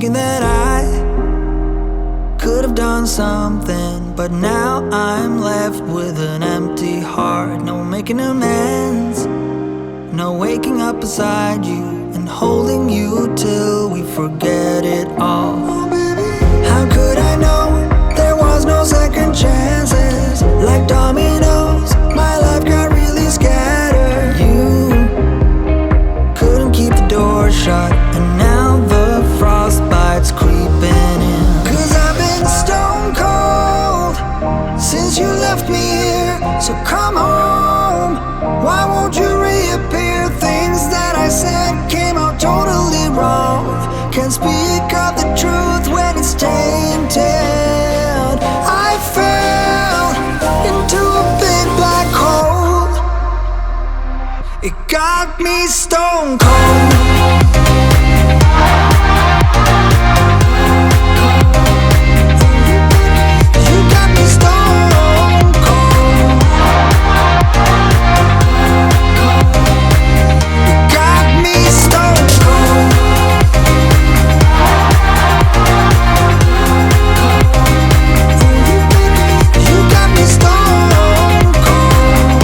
thinking that I could have done something, but now I'm left with an empty heart. No making amends, no waking up beside you and holding you till we forget it all. How could I know there was no second chances? Like dominoes, my life got really scattered. You couldn't keep the door shut, and now the frostbite's creeping in. 'Cause I've been stone cold since you left me here. So come home, why won't you reappear? Things that I said came out totally wrong. Can't speak of the truth when it's tainted. I fell into a big black hole. It got me stone cold. You got me stone cold. You got me stone cold. You got me stone cold.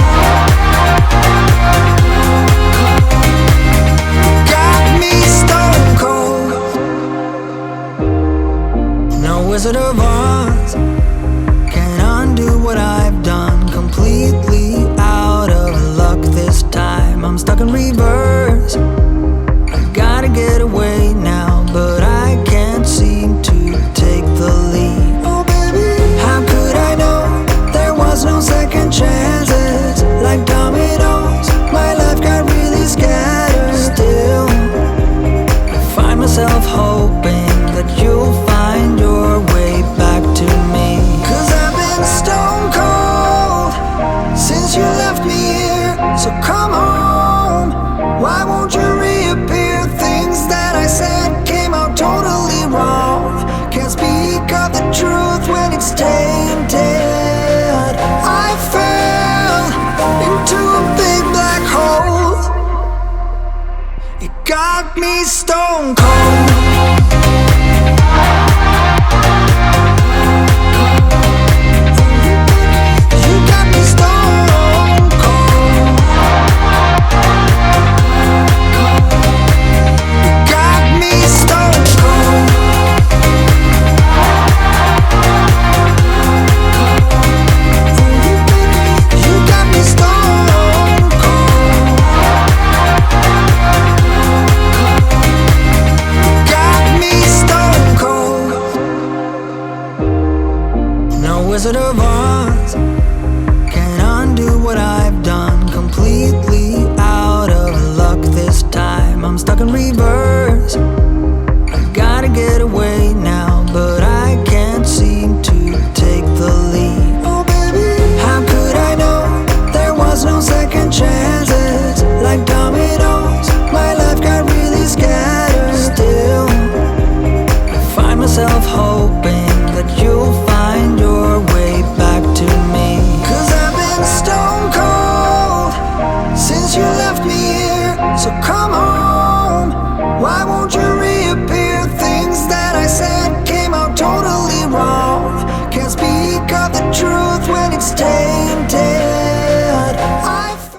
Got me stone cold. No Wizard of Oz can undo what I've done. Completely out of luck this time. I'm stuck in reverse. I gotta get away now, but I can't seem to take the lead. Oh baby, how could I know there was no second chances? Like dominoes, my life got really scattered. Still, I find myself hoping that you'll find your way back to me. 'Cause I've been stone cold since you left me here. So come home, why won't you reappear? Things that I said came out totally wrong. Can't speak of the truth when it's tainted. I fell into a big black hole. It got me stone cold.